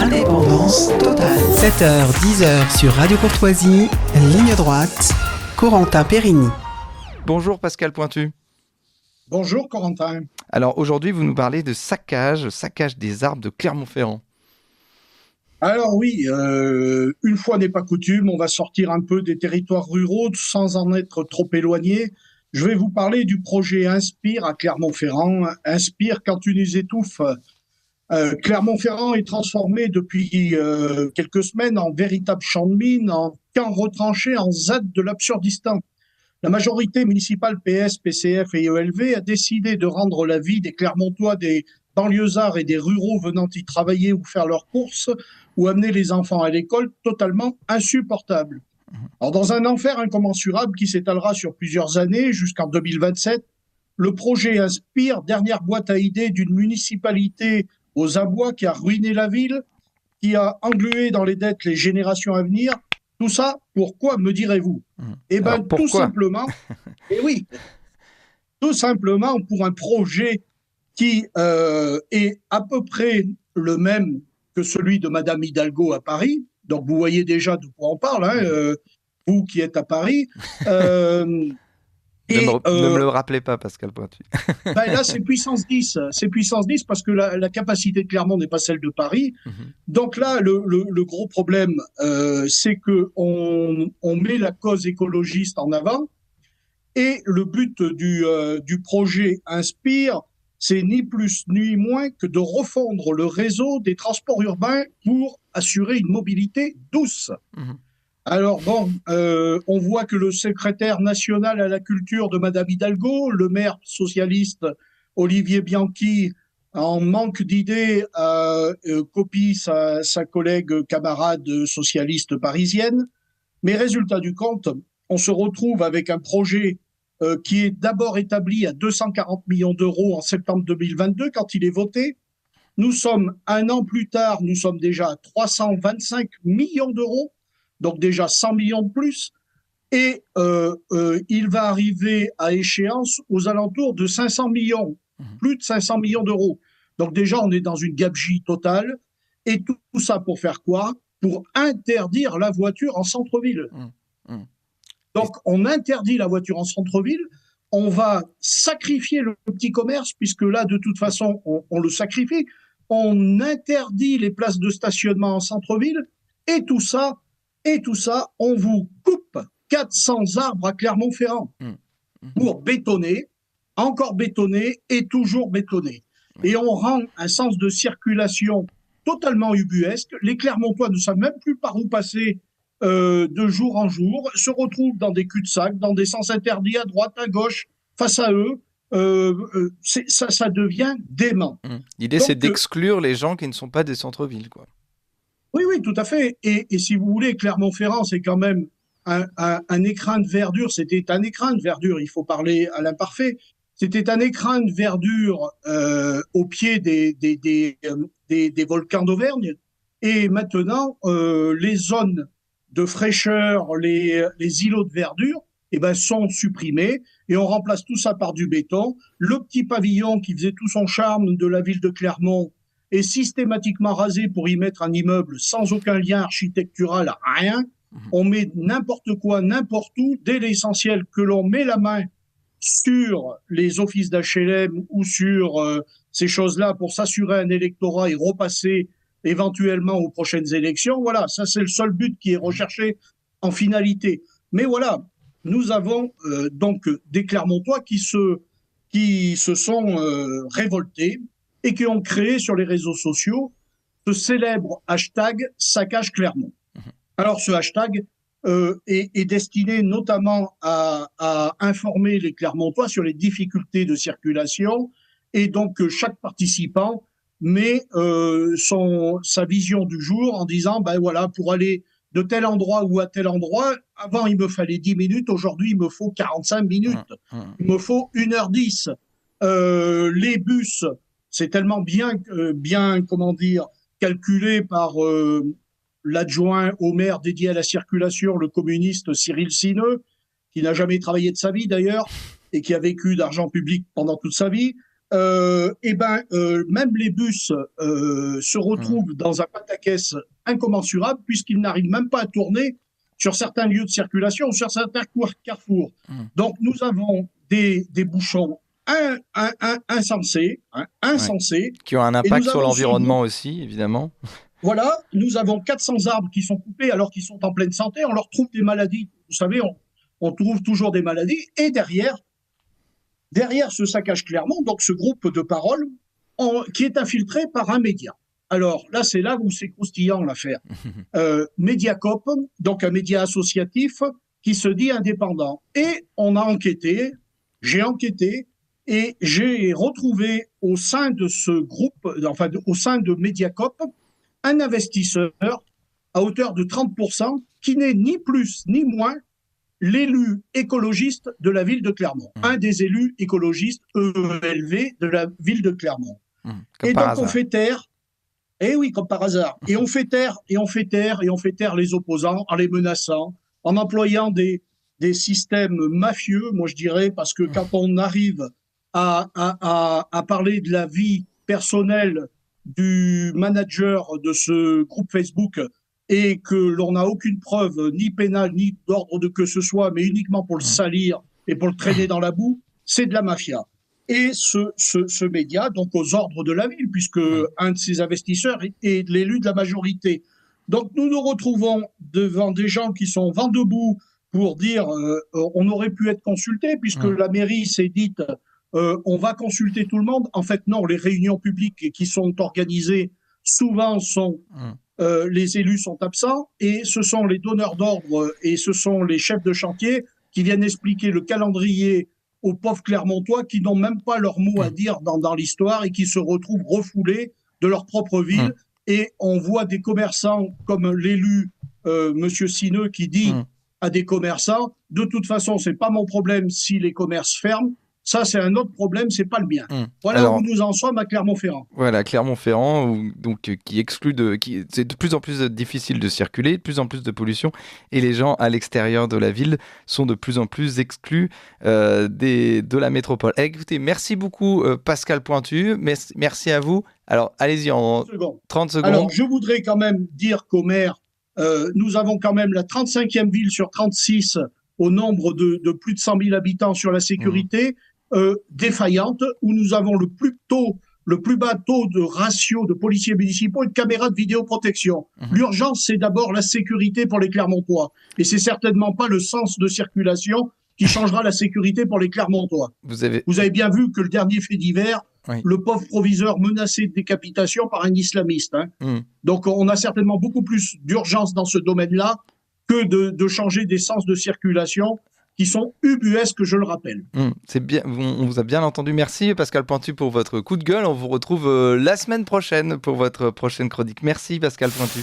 Indépendance totale. 7h, 10h sur Radio Courtoisie, ligne droite, Corentin Périni. Bonjour Pascal Pointu. Bonjour Corentin. Alors aujourd'hui, vous nous parlez de saccage des arbres de Clermont-Ferrand. Alors oui, une fois n'est pas coutume, on va sortir un peu des territoires ruraux sans en être trop éloigné. Je vais vous parler du projet Inspire à Clermont-Ferrand. Inspire quand tu nous étouffes. Clermont-Ferrand est transformé depuis quelques semaines en véritable champ de mine, en camp retranché, en ZAD de l'Absurdistan. La majorité municipale PS, PCF et ELV a décidé de rendre la vie des Clermontois, des banlieusards et des ruraux venant y travailler ou faire leurs courses ou amener les enfants à l'école totalement insupportable. Alors, dans un enfer incommensurable qui s'étalera sur plusieurs années jusqu'en 2027, le projet Inspire, dernière boîte à idées d'une municipalité aux abois qui a ruiné la ville, qui a englué dans les dettes les générations à venir. Tout ça, pourquoi, me direz-vous ? Eh bien, tout simplement, et oui, tout simplement pour un projet qui est à peu près le même que celui de Madame Hidalgo à Paris. Donc, vous voyez déjà de quoi on parle, hein, vous qui êtes à Paris. Ne me le rappelez pas, Pascal Pointu. Là, c'est puissance 10. C'est puissance 10 parce que la capacité de Clermont n'est pas celle de Paris. Donc là, le gros problème, c'est qu'on met la cause écologiste en avant. Et le but du projet Inspire, c'est ni plus ni moins que de refondre le réseau des transports urbains pour assurer une mobilité douce. Alors bon, on voit que le secrétaire national à la culture de Madame Hidalgo, le maire socialiste Olivier Bianchi, en manque d'idées, copie sa collègue camarade socialiste parisienne. Mais résultat du compte, on se retrouve avec un projet qui est d'abord établi à 240 millions d'euros en septembre 2022 quand il est voté. Nous sommes un an plus tard, nous sommes déjà à 325 millions d'euros. Donc déjà 100 millions de plus, et il va arriver à échéance aux alentours de 500 millions, plus de 500 millions d'euros. Donc déjà, on est dans une gabegie totale, et tout ça pour faire quoi ? Pour interdire la voiture en centre-ville. Donc on interdit la voiture en centre-ville, on va sacrifier le petit commerce, puisque là, de toute façon, on le sacrifie, on interdit les places de stationnement en centre-ville, et tout ça, on vous coupe 400 arbres à Clermont-Ferrand pour bétonner, encore bétonner et toujours bétonner. Et on rend un sens de circulation totalement ubuesque. Les Clermontois ne savent même plus par où passer de jour en jour, se retrouvent dans des cul-de-sac, dans des sens interdits à droite, à gauche, face à eux. Ça devient dément. L'idée, c'est d'exclure les gens qui ne sont pas des centres-villes, quoi. Oui, tout à fait. Et si vous voulez, Clermont-Ferrand, c'est quand même un écran de verdure. C'était un écran de verdure, il faut parler à l'imparfait. C'était un écran de verdure au pied des volcans d'Auvergne. Et maintenant, les zones de fraîcheur, les îlots de verdure, sont supprimés. Et on remplace tout ça par du béton. Le petit pavillon qui faisait tout son charme de la ville de Clermont est systématiquement rasé pour y mettre un immeuble sans aucun lien architectural, rien. On met n'importe quoi, n'importe où, dès l'essentiel que l'on met la main sur les offices d'HLM ou sur ces choses-là pour s'assurer un électorat et repasser éventuellement aux prochaines élections. Voilà, ça c'est le seul but qui est recherché en finalité. Mais voilà, nous avons donc des Clermontois qui se sont révoltés et qui ont créé sur les réseaux sociaux ce célèbre hashtag Saccage Clermont. Alors ce hashtag est destiné notamment à informer les Clermontois sur les difficultés de circulation, et donc chaque participant met sa vision du jour en disant voilà, pour aller de tel endroit ou à tel endroit, avant il me fallait 10 minutes, aujourd'hui il me faut 45 minutes, il me faut 1h10. Les bus, c'est tellement bien calculé par l'adjoint au maire dédié à la circulation, le communiste Cyril Sineux, qui n'a jamais travaillé de sa vie d'ailleurs, et qui a vécu d'argent public pendant toute sa vie. même les bus se retrouvent dans un pataquès incommensurable puisqu'ils n'arrivent même pas à tourner sur certains lieux de circulation ou sur certains carrefours. Donc nous avons des bouchons insensés, qui ont un impact sur l'environnement aussi, évidemment. Voilà, nous avons 400 arbres qui sont coupés alors qu'ils sont en pleine santé. On leur trouve des maladies. Vous savez, on trouve toujours des maladies. Et derrière ce saccage Clermont, donc ce groupe de parole, qui est infiltré par un média. Alors là, c'est là où c'est croustillant l'affaire. Mediacoop, donc un média associatif qui se dit indépendant. Et on a enquêté, j'ai enquêté, et j'ai retrouvé au sein de ce groupe, enfin au sein de Mediacoop, un investisseur à hauteur de 30% qui n'est ni plus ni moins l'élu écologiste de la ville de Clermont. Un des élus écologistes EELV de la ville de Clermont. Et donc on fait taire, et oui, comme par hasard, et on fait taire les opposants en les menaçant, en employant des systèmes mafieux, moi je dirais, parce que quand on arrive à parler de la vie personnelle du manager de ce groupe Facebook et que l'on n'a aucune preuve, ni pénale, ni d'ordre de que ce soit, mais uniquement pour le salir et pour le traîner dans la boue, c'est de la mafia. Et ce média, donc aux ordres de la ville, puisque un de ses investisseurs est l'élu de la majorité. Donc nous nous retrouvons devant des gens qui sont vent debout pour dire on aurait pu être consulté, puisque la mairie s'est dite on va consulter tout le monde. En fait, non, les réunions publiques qui sont organisées souvent sont les élus sont absents et ce sont les donneurs d'ordre et ce sont les chefs de chantier qui viennent expliquer le calendrier aux pauvres Clermontois qui n'ont même pas leur mot à dire dans l'histoire et qui se retrouvent refoulés de leur propre ville. Et on voit des commerçants comme l'élu Monsieur Sineux qui dit à des commerçants « De toute façon, c'est pas mon problème si les commerces ferment. Ça, c'est un autre problème, c'est pas le mien. » Voilà où nous en sommes à Clermont-Ferrand. Voilà, Clermont-Ferrand, qui exclut c'est de plus en plus difficile de circuler, de plus en plus de pollution, et les gens à l'extérieur de la ville sont de plus en plus exclus de la métropole. Écoutez, merci beaucoup Pascal Pointu, merci à vous. Alors, allez-y en 30 secondes. Alors, je voudrais quand même dire qu'au maire, nous avons quand même la 35e ville sur 36 au nombre de plus de 100 000 habitants sur la sécurité. Défaillante, où nous avons le plus bas taux de ratio de policiers municipaux et de caméras de vidéoprotection. L'urgence, c'est d'abord la sécurité pour les Clermontois. Et c'est certainement pas le sens de circulation qui changera la sécurité pour les Clermontois. Vous avez bien vu que le dernier fait divers, le pauvre proviseur menacé de décapitation par un islamiste. Donc on a certainement beaucoup plus d'urgence dans ce domaine-là que de changer des sens de circulation qui sont ubuesques, je le rappelle. C'est bien, on vous a bien entendu. Merci Pascal Pointu pour votre coup de gueule. On vous retrouve la semaine prochaine pour votre prochaine chronique. Merci Pascal Pointu.